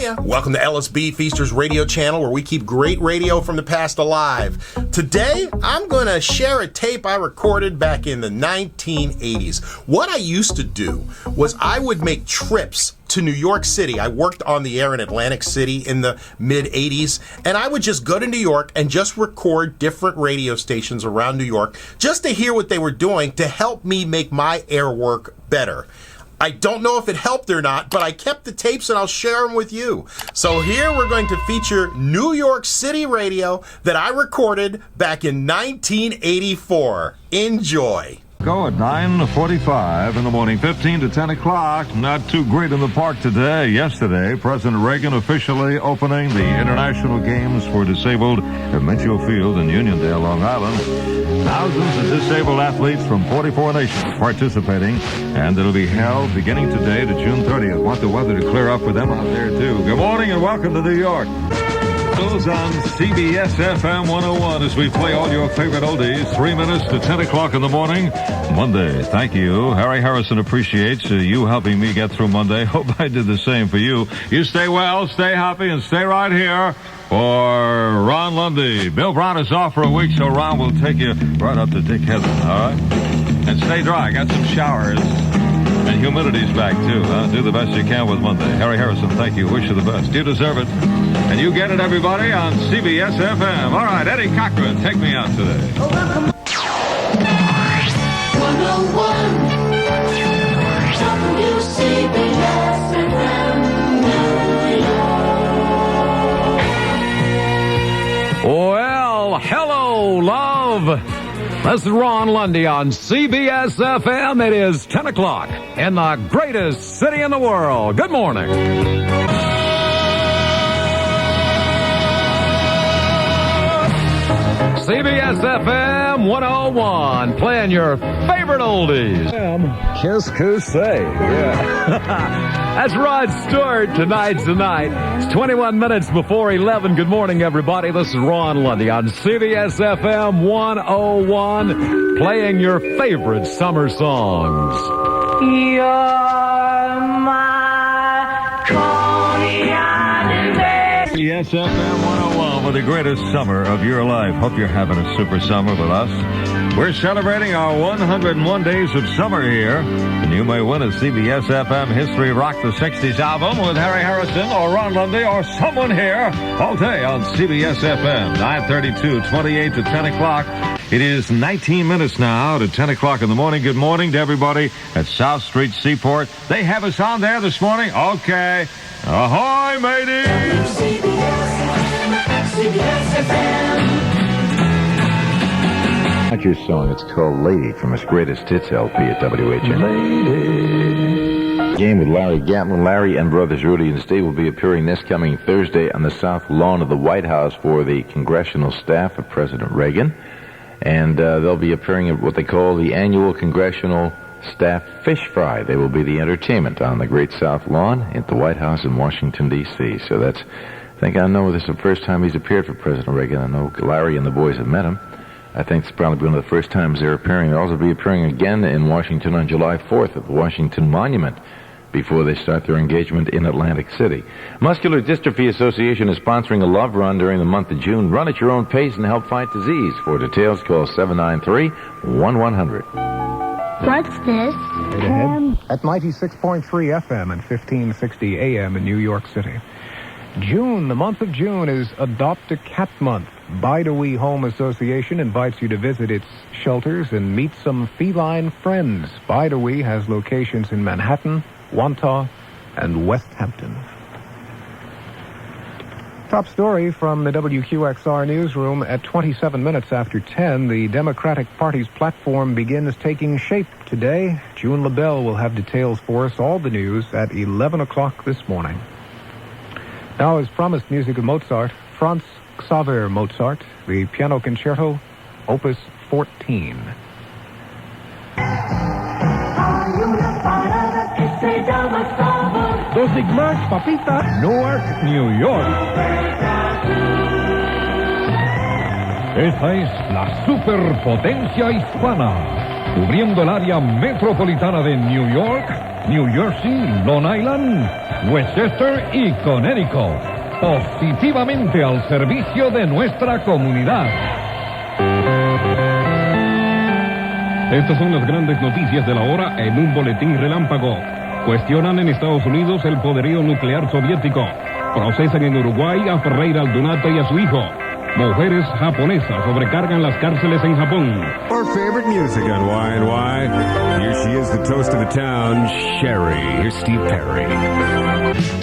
California. Welcome to LSB Feasters Radio Channel, where we keep great radio from the past alive. Today, I'm going to share a tape I recorded back in the 1980s. What I used to do was I would make trips to New York City. I worked on the air in Atlantic City in the mid-80s, and I would just go to New York and just record different radio stations around New York just to hear what they were doing to help me make my air work better. I don't know if it helped or not, but I kept the tapes and I'll share them with you. So here we're going to feature New York City radio that I recorded back in 1984. Enjoy. Go at 9:45 in the morning, 15 to 10 o'clock. Not too great in the park today. Yesterday, President Reagan officially opening the International Games for Disabled at Mitchell Field in Uniondale, Long Island. Thousands of disabled athletes from 44 nations participating, and it'll be held beginning today to June 30th. Want the weather to clear up for them out there, too. Good morning and welcome to New York. On CBS FM 101 as we play all your favorite oldies, 3 minutes to 10 o'clock in the morning, Monday. Thank you. Harry Harrison appreciates you helping me get through Monday. Hope I did the same for you. You stay well, stay happy, and stay right here for Ron Lundy. Bill Brown is off for a week, so Ron will take you right up to Dick Heaven, all right? And stay dry. Got some showers. And humidity's back, too. Do the best you can with Monday. Harry Harrison, thank you. Wish you the best. You deserve it. And you get it, everybody, on CBS FM. All right, Eddie Cochran, take me out today. 101 WCBS FM, New York. Well, hello, love. This is Ron Lundy on CBS FM. It is 10 o'clock in the greatest city in the world. Good morning. CBS FM 101, playing your favorite oldies. Kiss Say. Yeah. That's Rod Stewart. Tonight's the night. It's 21 minutes before 11. Good morning, everybody. This is Ron Lundy on CBS FM 101, playing your favorite summer songs. You're my Coney Island baby. CBS FM 101 with the greatest summer of your life. Hope you're having a super summer with us. We're celebrating our 101 days of summer here, and you may win a CBS FM History Rock the 60s album with Harry Harrison or Ron Lundy or someone here all day on CBS FM, 9:32, 28 to 10 o'clock. It is 19 minutes now to 10 o'clock in the morning. Good morning to everybody at South Street Seaport. They have us on there this morning? Okay. Ahoy, matey! CBS FM. Not your song. It's called Lady from his greatest hits LP at WHN. Lady. Game with Larry Gatlin. Larry and brothers Rudy and Steve will be appearing this coming Thursday on the south lawn of the White House for the congressional staff of President Reagan. And they'll be appearing at what they call the annual Congressional Staff Fish Fry. They will be the entertainment on the Great South Lawn at the White House in Washington, D.C. So that's, I know this is the first time he's appeared for President Reagan. I know Larry and the boys have met him. I think it's probably one of the first times they're appearing. They'll also be appearing again in Washington on July 4th at the Washington Monument before they start their engagement in Atlantic City. Muscular Dystrophy Association is sponsoring a love run during the month of June. Run at your own pace and help fight disease. For details, call 793-1100. What's this? At 96.3 FM and 1560 AM in New York City. June, the month of June, is Adopt a Cat Month. Bide-A-Wee Home Association invites you to visit its shelters and meet some feline friends. Bide-A-Wee has locations in Manhattan, Wantagh, and West Hampton. Top story from the WQXR newsroom at 27 minutes after 10. The Democratic Party's platform begins taking shape today. June LaBelle will have details for us, all the news, at 11 o'clock this morning. Now, as promised, music of Mozart, Franz Xaver Mozart, the Piano Concerto, Opus 14. Dos Sigmas, Papita, Newark, New York. Esta es la superpotencia hispana. cubriendo el área metropolitana de New York, New Jersey, Long Island, Westchester y Connecticut. Positivamente al servicio de nuestra comunidad. Estas son las grandes noticias de la hora en un boletín relámpago. Cuestionan en Estados Unidos el poderío nuclear soviético. Procesan en Uruguay a Ferreira Aldunate y a su hijo. Mujeres japonesas sobrecargan las cárceles en Japón. Our favorite music on WYNY. Here she is, the toast of the town, Sherry. Here's Steve Perry.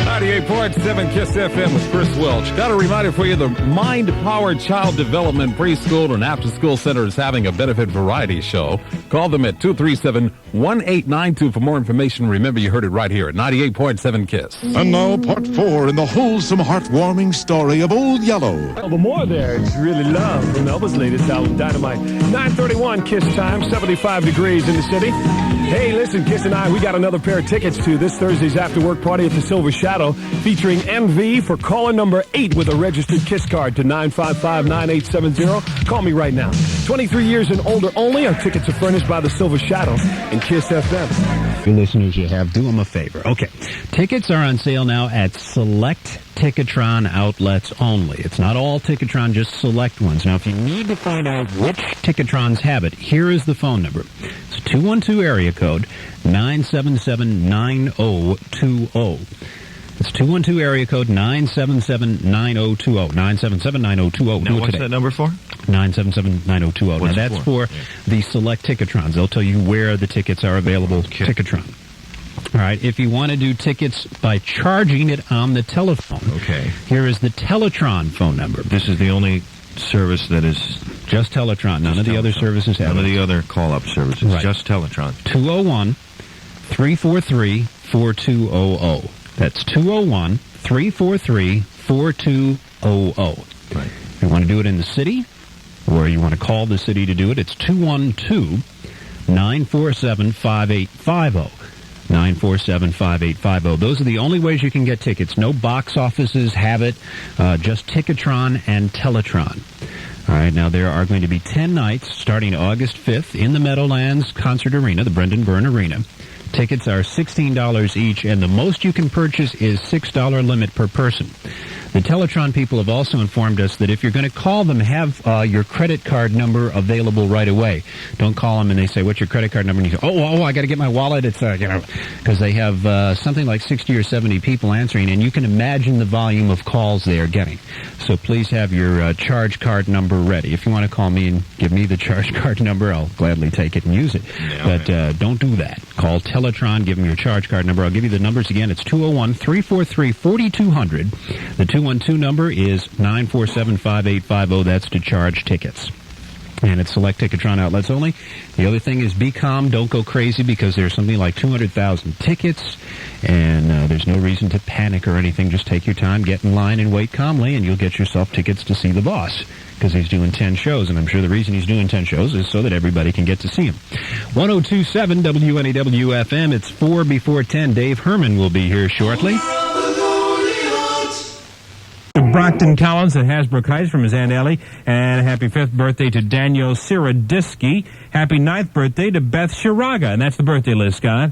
98.7 KISS FM with Chris Welch. Got a reminder for you, the Mind Powered Child Development Preschool and After School Center is having a benefit variety show. Call them at 237-1892 for more information. Remember, you heard it right here at 98.7 KISS. And now part 4 in the wholesome, heartwarming story of Old Yellow. Well, the more there, it's really love from Elvis' latest album, Dynamite. 9:31 KISS time, 75 degrees in the city. Hey, listen, Kiss and I, we got another pair of tickets to this Thursday's after-work party at the Silver Shadow featuring MV for caller number 8 with a registered KISS card to 955-9870. Call me right now. 23 years and older only. Our tickets are furnished by the Silver Shadow and KISS FM. You listeners you have, do them a favor. Okay. Tickets are on sale now at select Ticketron outlets only. It's not all Ticketron, just select ones. Now, if you need to find out which Ticketrons have it, here is the phone number. It's 212 area code 977-9020. It's 212 area code 977-9020. 977-9020. Now, what's that number for? 977-9020. Now, that's for the select Ticketrons. They'll tell you where the tickets are available. Okay. Ticketron. All right, if you want to do tickets by charging it on the telephone, okay. Here is the Teletron phone number. This is the only service that is... Just Teletron. None of the other services have it. None of the other call-up services. Right. Just Teletron. 201-343-4200. That's 201-343-4200. Right. If you want to do it in the city, or you want to call the city to do it, it's 212-947-5850. 947-5850. Those are the only ways you can get tickets. No box offices have it. Just Ticketron and Teletron. All right, now there are going to be 10 nights starting August 5th in the Meadowlands Concert Arena, the Brendan Byrne Arena. Tickets are $16 each, and the most you can purchase is $6 limit per person. The Teletron people have also informed us that if you're going to call them, have your credit card number available right away. Don't call them and they say, what's your credit card number? And you go, oh, I got to get my wallet. It's, because they have something like 60 or 70 people answering, and you can imagine the volume of calls they are getting. So please have your charge card number ready. If you want to call me and give me the charge card number, I'll gladly take it and use it. But don't do that. Call Teletron, give them your charge card number. I'll give you the numbers again. It's 201-343-4200. The 212 number is 947-5850. That's to charge tickets. And it's select Ticketron outlets only. The other thing is be calm. Don't go crazy because there's something like 200,000 tickets. And there's no reason to panic or anything. Just take your time, get in line, and wait calmly, and you'll get yourself tickets to see the boss. Because he's doing 10 shows, and I'm sure the reason he's doing 10 shows is so that everybody can get to see him. 102.7 WNEW FM. It's 4 before 10. Dave Herman will be here shortly. Brockton Collins at Hasbrook Heights from his Aunt Ellie. And a happy 5th birthday to Daniel Siradisky. Happy 9th birthday to Beth Shiraga. And that's the birthday list, Scott.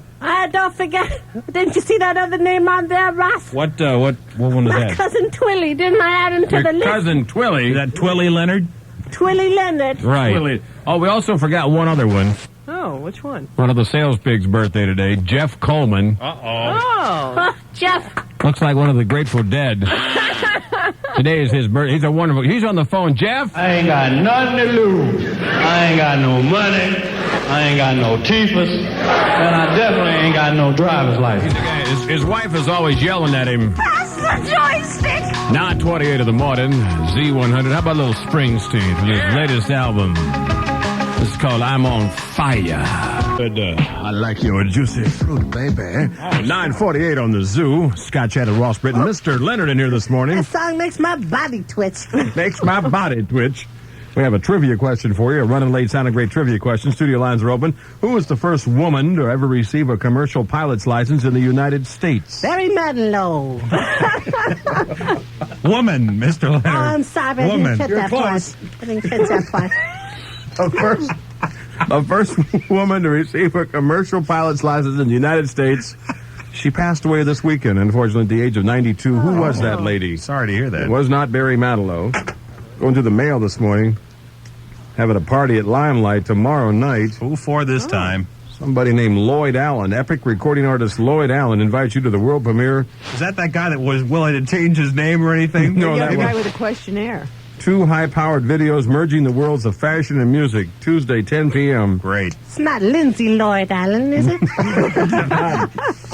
Don't forget. Didn't you see that other name on there, Ross? What one was My that? cousin Twilly. Didn't I add him to Your the list? cousin Twilly? Is that Twilly Leonard? Twilly Leonard. Right. Twilly. Oh, we also forgot one other one. Oh, which one? One of the sales pigs' birthday today, Jeff Coleman. Oh. Jeff. Looks like one of the Grateful Dead. Today is his birthday. He's a wonderful... He's on the phone. Jeff? I ain't got nothing to lose. I ain't got no money. I ain't got no teethers. And I definitely ain't got no driver's license. His wife is always yelling at him. Pass the joystick. 9:28 of the morning, Z100. How about a little Springsteen from his latest album? This is called I'm on Fire. I like your juicy fruit, baby. 9:48 on the Zoo. Scott Chad Ross Britton. Mr. Leonard in here this morning. That song makes my body twitch. Makes my body twitch. We have a trivia question for you. A running late, sounding great trivia question. Studio lines are open. Who was the first woman to ever receive a commercial pilot's license in the United States? Barry Manilow. Woman, Mr. Leonard. Oh, I'm sorry. I Woman. didn't fit You're that close. part. I didn't fit that part. Of course. The first woman to receive a commercial pilot's license in the United States. She passed away this weekend, unfortunately, at the age of 92. Who was that lady? Sorry to hear that. It was not Barry Manilow. Going through the mail this morning. Having a party at Limelight tomorrow night. Who for this time? Somebody named Lloyd Allen. Epic recording artist Lloyd Allen invites you to the world premiere. Is that guy that was willing to change his name or anything? No, The that guy was with a questionnaire. 2 high-powered videos merging the worlds of fashion and music. Tuesday, 10 p.m. Great. It's not Lindsay Lloyd Allen, is it?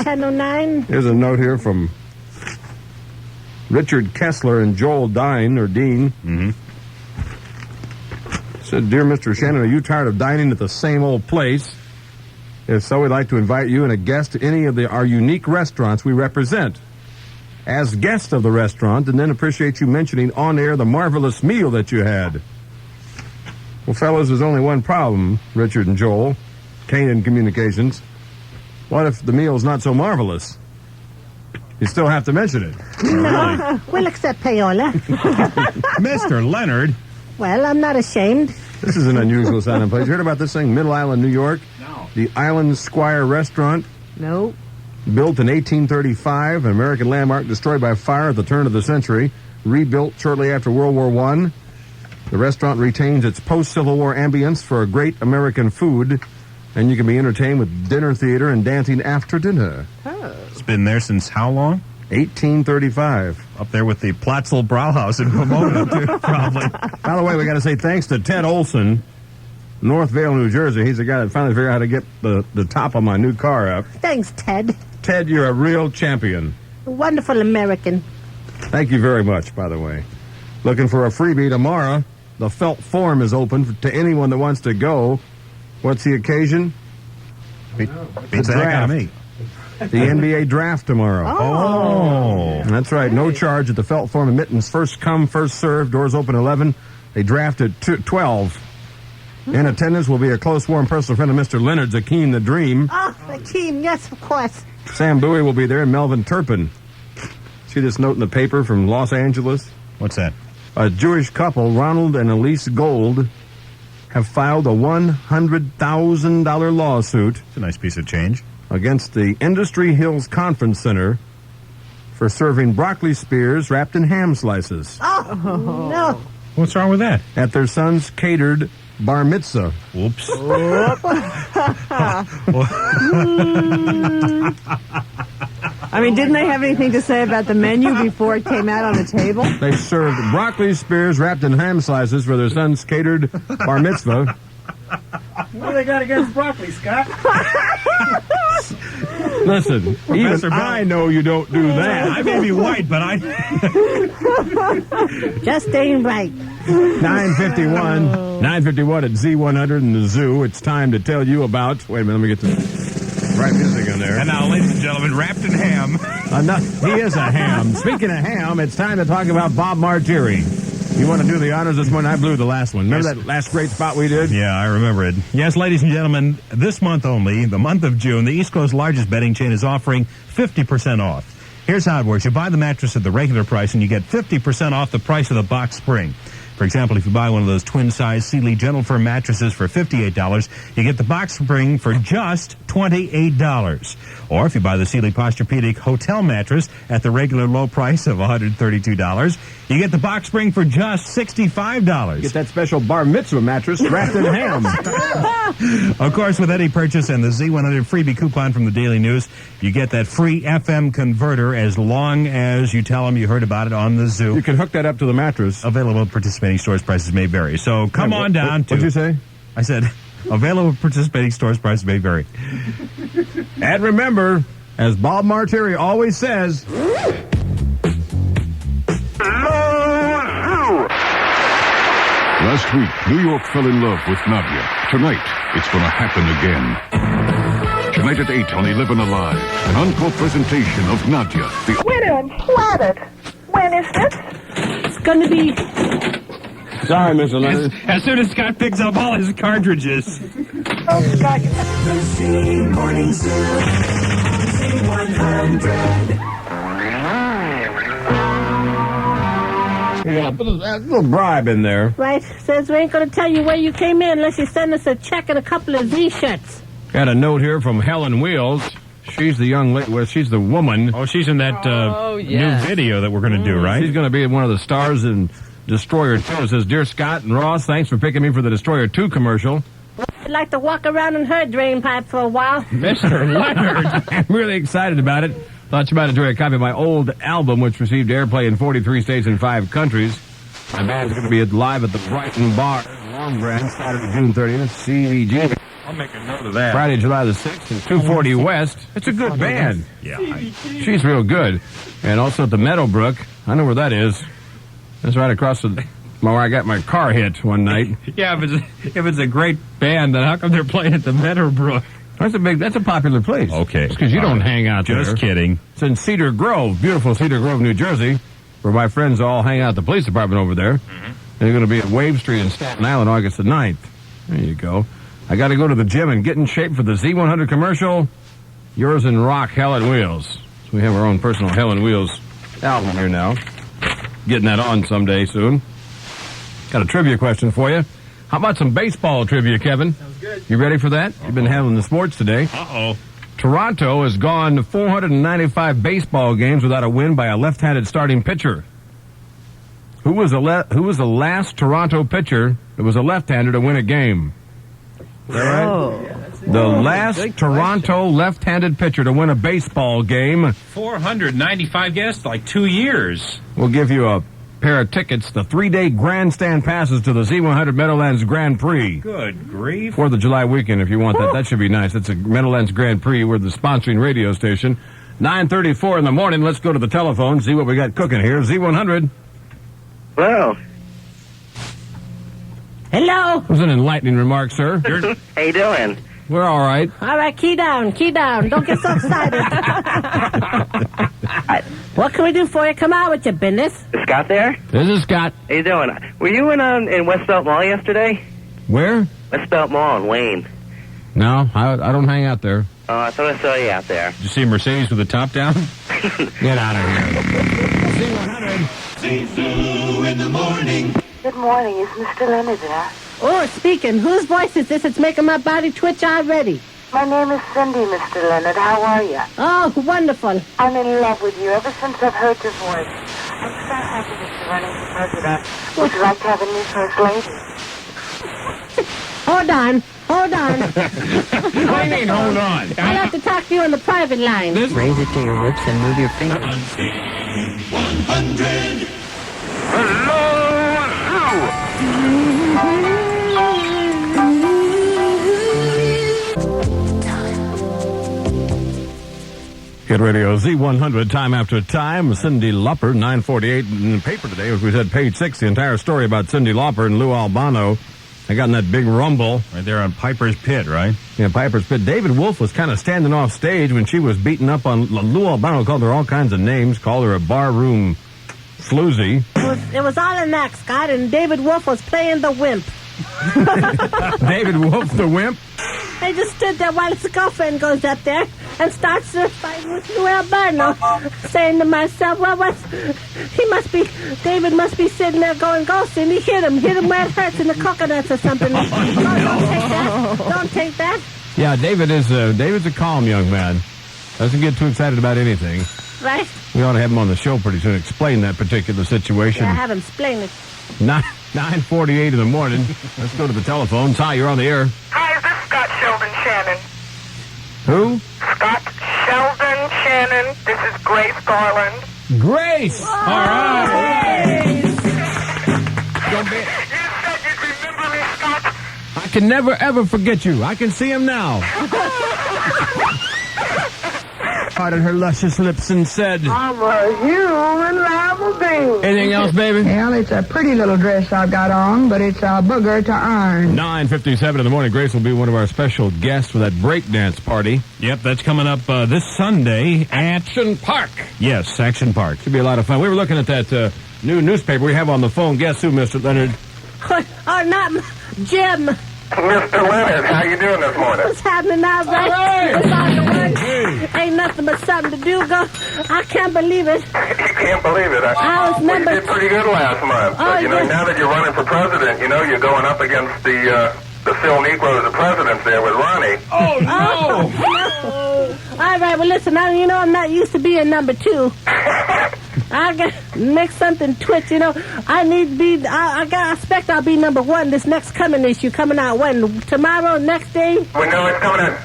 Channel 9. Here's a note here from Richard Kessler and Joel Dean. Mm-hmm. Said, Dear Mr. Shannon, are you tired of dining at the same old place? If so, we'd like to invite you and a guest to any of our unique restaurants we represent. As guest of the restaurant, and then appreciate you mentioning on air the marvelous meal that you had. Well, fellas, there's only one problem, Richard and Joel, Canaan Communications. What if the meal's not so marvelous? You still have to mention it. No, we'll accept payola. Mr. Leonard. Well, I'm not ashamed. This is an unusual sounding place. You heard about this thing, Middle Island, New York? No. The Island Squire Restaurant. No. Built in 1835, an American landmark destroyed by fire at the turn of the century. Rebuilt shortly after World War I. The restaurant retains its post-Civil War ambience for a great American food, and you can be entertained with dinner theater and dancing after dinner. Oh. It's been there since how long? 1835. Up there with the Platzel Brauhaus in Pomona, too, probably. By the way, we got to say thanks to Ted Olson, North Vale, New Jersey. He's the guy that finally figured out how to get the top of my new car up. Thanks, Ted. Ted, you're a real champion. A wonderful American. Thank you very much, by the way. Looking for a freebie tomorrow. The Felt Forum is open to anyone that wants to go. What's the occasion? Beats the heck out of me. The NBA draft tomorrow. Oh. That's right. No charge at the Felt Forum. Admittance first come, first served. Doors open 11. They draft at 12. In attendance will be a close, warm, personal friend of Mr. Leonard's, Akeem the Dream. Oh, Akeem, yes, of course. Sam Bowie will be there, and Melvin Turpin. See this note in the paper from Los Angeles? What's that? A Jewish couple, Ronald and Elise Gold, have filed a $100,000 lawsuit. It's a nice piece of change. Against the Industry Hills Conference Center for serving broccoli spears wrapped in ham slices. Oh, no. What's wrong with that? At their son's catered bar mitzvah. Whoops. I mean, didn't they have anything to say about the menu before it came out on the table? They served broccoli spears wrapped in ham slices for their son's catered bar mitzvah. What do they got against broccoli, Scott? Listen, even I know you don't do that. I may be white, but I... Just ain't right. 9:51 at Z100 in the zoo. It's time to tell you about... Wait a minute, let me get the right music on there. And now, ladies and gentlemen, wrapped in ham. He is a ham. Speaking of ham, it's time to talk about Bob Martiri. You want to do the honors this morning? I blew the last one. Remember that last great spot we did? Yeah, I remember it. Yes, ladies and gentlemen, this month only, the month of June, the East Coast's largest bedding chain is offering 50% off. Here's how it works. You buy the mattress at the regular price, and you get 50% off the price of the box spring. For example, if you buy one of those twin-size Sealy Gentle Firm mattresses for $58, you get the box spring for just $28. Or if you buy the Sealy Posturepedic Hotel mattress at the regular low price of $132, you get the box spring for just $65. Get that special bar mitzvah mattress wrapped in ham. Of course, with any purchase and the Z100 freebie coupon from the Daily News, you get that free FM converter as long as you tell them you heard about it on the Zoo. You can hook that up to the mattress. Available at participating stores. Prices may vary. So come on down to... What'd you say? I said, available at participating stores. Prices may vary. And remember, as Bob Martiri always says... Last week, New York fell in love with Nadia. Tonight, it's going to happen again. Tonight at 8 on 11 Alive, an encore presentation of Nadia. Winner and planet. When is this? It's going to be... Sorry, Mr. Leonard. As soon as Scott picks up all his cartridges. Oh, Scott. The Z Morning Zoo. Z100. Yeah, put a little bribe in there. Right. Says we ain't going to tell you where you came in unless you send us a check and a couple of Z-shirts. Got a note here from Helen Wheels. She's the young lady. Well, she's the woman. Oh, she's in that new video that we're going to do, right? She's going to be one of the stars in Destroyer 2. It says, Dear Scott and Ross, thanks for picking me for the Destroyer 2 commercial. I'd like to walk around in her drain pipe for a while. Mr. Leonard. I'm really excited about it. Thought you might enjoy a copy of my old album, which received airplay in 43 states and 5 countries. My band's going to be live at the Brighton Bar, Long Branch, Saturday, June 30th, CVG. I'll make a note of that. Friday, July the 6th, and 240 West. It's a good band. Yeah. She's real good. And also at the Meadowbrook. I know where that is. That's right across the... where I got my car hit one night. Yeah, if it's a great band, then how come they're playing at the Meadowbrook? That's a popular place. Okay. Because you don't hang out there. Just kidding. It's in Cedar Grove, beautiful Cedar Grove, New Jersey, where my friends all hang out at the police department over there. Mm-hmm. They're going to be at Wave Street in Staten Island, August the 9th. There you go. I got to go to the gym and get in shape for the Z100 commercial. Yours in rock, Helen Wheels. So we have our own personal Helen Wheels album here now. Getting that on someday soon. Got a trivia question for you. How about some baseball trivia, Kevin? Sounds good. You ready for that? You've been handling the sports today. Uh-oh. Toronto has gone 495 baseball games without a win by a left-handed starting pitcher. Who was the last Toronto pitcher that was a left-hander to win a game? Is that right? Oh. The last Toronto left-handed pitcher to win a baseball game. 495 guests, like 2 years. We'll give you a pair of tickets, the 3-day grandstand passes to the Z100 Meadowlands Grand Prix. Good grief. 4th of July weekend, if you want that. That should be nice. It's a Meadowlands Grand Prix. We're the sponsoring radio station. 9:34 in the morning. Let's go to the telephone, see what we got cooking here. Z100. Hello. Hello. That was an enlightening remark, sir. How you doing? We're all right. All right, key down. Don't get so excited. What can we do for you? Come out with your business. Is Scott there? This is Scott. How you doing? Were you in West Belt Mall yesterday? Where? West Belt Mall in Wayne. No, I don't hang out there. Oh, I thought I saw you out there. Did you see a Mercedes with the top down? Get out of here. Z100. Z2 in the morning. Good morning. Is Mr. Leonard there? Oh, speaking. Whose voice is this? It's making my body twitch already. My name is Cindy, Mr. Leonard. How are you? Oh, wonderful. I'm in love with you ever since I've heard your voice. I'm so happy that you're running for president. Would you like to have a new first lady? Hold on. What do you mean, hold on? I'll have to talk to you on the private line. Raise it to your lips and move your fingers. 100. Hit Radio Z100, time after time. Cindy Lauper, 9:48 in the paper today. As we said, page 6, the entire story about Cindy Lauper and Lou Albano. They got in that big rumble. Right there on Piper's Pit, right? Yeah, Piper's Pit. David Wolf was kind of standing off stage when she was beaten up on... Lou Albano called her all kinds of names, called her a barroom floozy. It was all an act, Scott, and David Wolf was playing the wimp. David Wolf the wimp? I just stood there while his girlfriend goes up there and starts fighting with Lou Albano, saying to myself, well, David must be sitting there going, go, Cindy, hit him where it hurts in the coconuts or something. No, don't take that. Don't take that. Yeah, David's a calm young man. Doesn't get too excited about anything. Right? We ought to have him on the show pretty soon, explain that particular situation. Yeah, have him explain it. 9:48 in the morning. Let's go to the telephones. Hi, you're on the air. Hi, is this Scott Sheldon Shannon? Who? Scott Sheldon Shannon. This is Grace Garland. Grace! All right! You said you'd remember me, Scott. I can never, ever forget you. I can see him now. Parted her luscious lips and said, I'm a human liable being. Anything else, baby? Well, it's a pretty little dress I've got on, but it's a booger to iron. 9:57 in the morning. Grace will be one of our special guests for that breakdance party. Yep, that's coming up this Sunday at Action Park. Yes, Action Park. Should be a lot of fun. We were looking at that new newspaper we have on the phone. Guess who, Mr. Leonard? Oh, not Jim. Mr. Leonard, how you doing this morning? What's happening now, right? Hey. Ain't nothing but something to do. I can't believe it. You can't believe it. I was Well, you number did pretty good last month. Oh, But, yes. now that you're running for president, you're going up against the Phil Negroes of presidents there with Ronnie. Oh, no. All right, well, listen, I'm not used to being number 2. I got to make something twitch, I need to be, I expect I'll be number 1 this next coming issue, coming out when? Tomorrow, next day? We know it's coming out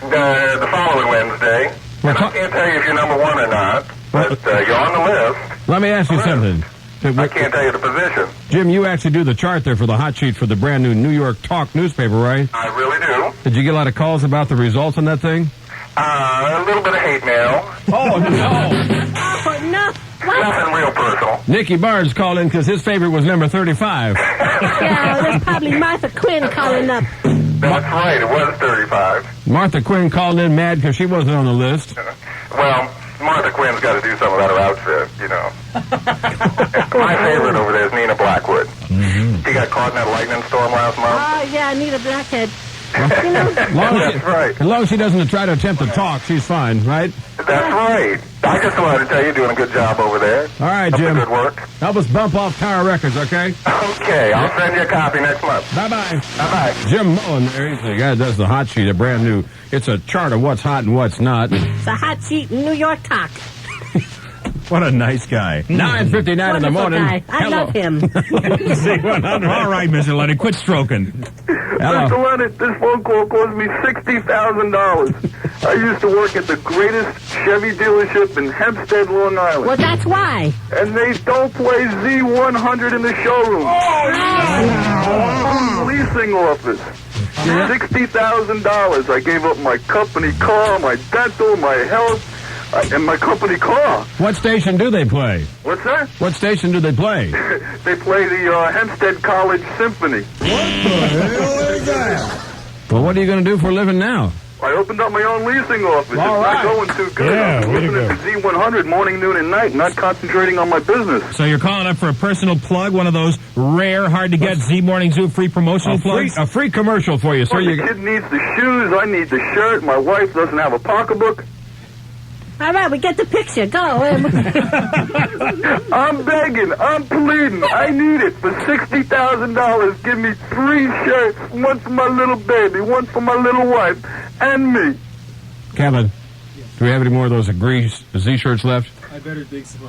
the following Wednesday. And I can't tell you if you're number 1 or not, but you're on the list. Let me ask you something. I can't tell you the position. Jim, you actually do the chart there for the hot sheet for the brand new New York Talk newspaper, right? I really do. Did you get a lot of calls about the results on that thing? A little bit of hate mail. Oh, no. Oh, no. What? Nothing real personal. Nicky Barnes called in because his favorite was number 35. Yeah, there's probably Martha Quinn calling up. That's right, it was 35. Martha Quinn called in mad because she wasn't on the list. Well, Martha Quinn's got to do something about her outfit, My favorite over there is Nina Blackwood. She got caught in that lightning storm last month. Oh, yeah, I need a blackhead. That's right. As long as she doesn't try to attempt to talk, she's fine, right? That's right. I just wanted to tell you, you're doing a good job over there. All right, That's Jim. Good work. Help us bump off Tower Records, okay? Okay, I'll send you a copy next month. Bye-bye. Bye-bye. Jim Mullen, he's the guy that does the hot sheet, a brand new. It's a chart of what's hot and what's not. It's a hot sheet in New York Talk. What a nice guy. 9:59 in the Wonderful morning. guy. I love him. All right, Mr. Lundy, quit stroking. Hello. Mr. Leonard, this phone call cost me $60,000. I used to work at the greatest Chevy dealership in Hempstead, Long Island. Well, that's why. And they don't play Z100 in the showroom. Oh, leasing office. $60,000. I gave up my company car, my dental, my health, and my company car. What station do they play? What's that? What station do they play? They play the Hempstead College Symphony. What the hell is that? Well, what are you going to do for a living now? I opened up my own leasing office. All It's right. not going too good. Yeah, I'm way to listening to Z100 morning, noon, and night, not concentrating on my business. So you're calling up for a personal plug, one of those rare, hard-to-get Z-Morning Zoo free promotional plugs? A free commercial for you, sir. Well, the kid needs the shoes. I need the shirt. My wife doesn't have a pocketbook. All right, we get the picture. Go. I'm begging. I'm pleading. I need it for $60,000. Give me 3 shirts. One for my little baby, one for my little wife, and me. Kevin, do we have any more of those Agree Z-shirts left? I better think so.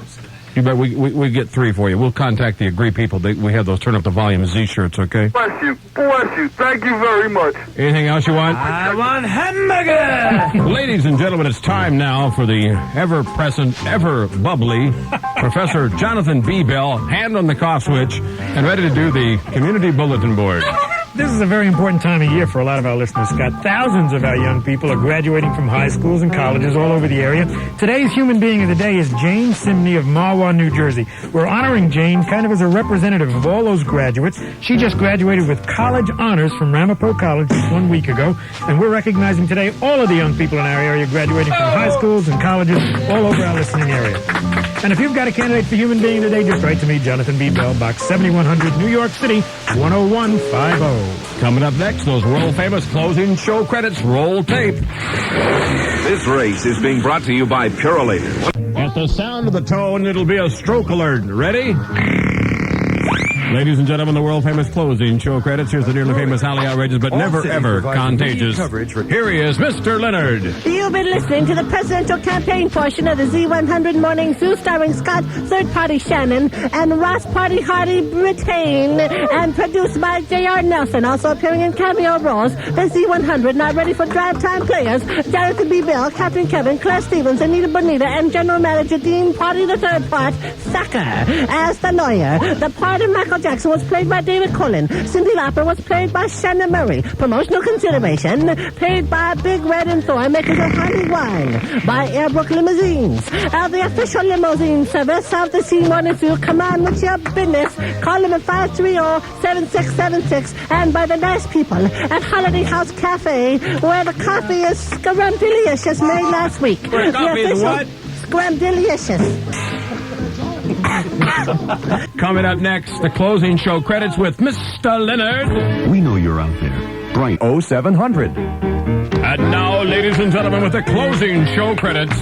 You bet we get 3 for you. We'll contact the Agree people. We have those turn up the volume Z-shirts, okay? Bless you. Bless you. Thank you very much. Anything else you want? I want hamburger! Ladies and gentlemen, it's time now for the ever-present, ever-bubbly Professor Jonathan B. Bell, hand on the cough switch, and ready to do the community bulletin board. This is a very important time of year for a lot of our listeners, Scott. Thousands of our young people are graduating from high schools and colleges all over the area. Today's human being of the day is Jane Simney of Marwa, New Jersey. We're honoring Jane kind of as a representative of all those graduates. She just graduated with college honors from Ramapo College just 1 week ago, and we're recognizing today all of the young people in our area graduating from high schools and colleges all over our listening area. And if you've got a candidate for human being today, just write to me, Jonathan B. Bell, Box 7100, New York City, 10150. Coming up next, those world-famous closing show credits. Roll tape. This race is being brought to you by Purolator. At the sound of the tone, it'll be a stroke alert. Ready? Ladies and gentlemen, the world-famous closing show credits. Here's the nearly famous, highly outrageous, but never, ever contagious. Here he is, Mr. Leonard. You've been listening to the presidential campaign portion of the Z100 Morning Zoo, starring Scott, Third Party Shannon, and Ross Party Hardy Brittain, and produced by J.R. Nelson. Also appearing in cameo roles, the Z100 now ready for drive time players, Jonathan B. Bell, Captain Kevin, Claire Stevens, Anita Bonita, and General Manager Dean Party the Third Part, Thacker. As the lawyer, the part of Michael Jackson was played by David Cullen. Cyndi Lauper was played by Shannon Murray. Promotional consideration paid by Big Red and Thorn, makers of Honey Wine, by Airbrook Limousines. The official limousine service of the C1 Zoo. Come on with your business. Call them at 530-7676. And by the nice people at Holiday House Cafe, where the coffee is scrumptious made last week. Where coffee is what? Scrumptious. Coming up next, the closing show credits with Mr. Leonard. We know you're out there. Bright 0700. And now, ladies and gentlemen, with the closing show credits,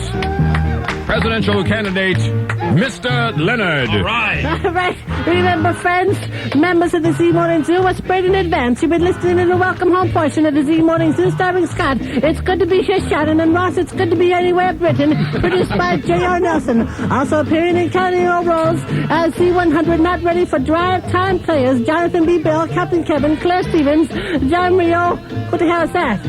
presidential candidate, Mr. Leonard. All right. Remember, friends, members of the Z Morning Zoo are spread in advance. You've been listening to the Welcome Home portion of the Z Morning Zoo starring Scott. It's good to be here, Shannon, and Ross. It's good to be anywhere, Britain. Produced by J.R. Nelson. Also appearing in cameo roles as Z100 Not Ready for Drive Time players, Jonathan B. Bell, Captain Kevin, Claire Stevens, John Rio. What the hell is that?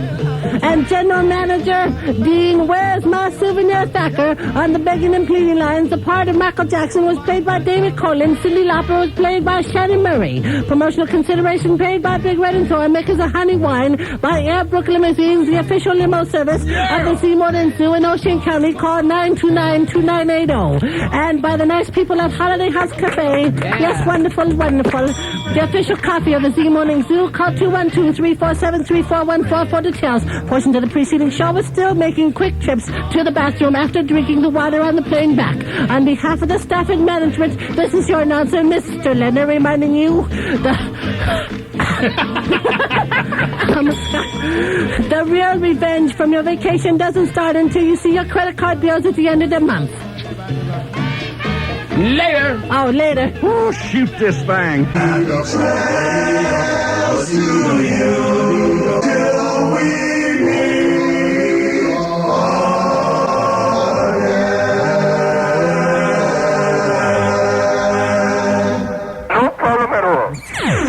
And General Manager Dean Where's My Souvenir Thacker on the begging and pleading lines. The part of Michael Jackson was played by David Collins. Cyndi Lauper was played by Shannon Murray. Promotional consideration paid by Big Red and Toy, makers of Honey Wine, by Airbrook Limousines, the official limo service of the Sea Morning Zoo in Ocean County. Call 929-2980. And by the nice people at Holiday House Cafe. Yes, wonderful, wonderful. The official copy of the Z Morning Zoo. Call 212-347-3414 for details. Portions of the preceding show was still making quick trips to the bathroom after drinking the water on the plane back. On behalf of the staff and management, this is your announcer, Mr. Leonard, reminding you the real revenge from your vacation doesn't start until you see your credit card bills at the end of the month. Later. Oh, later. Oh, shoot this thing.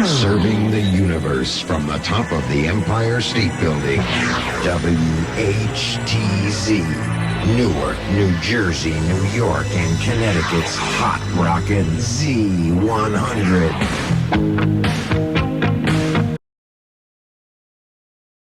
Serving the universe from the top of the Empire State Building. WHTZ. Newark, New Jersey, New York, and Connecticut's hot rockin' Z100.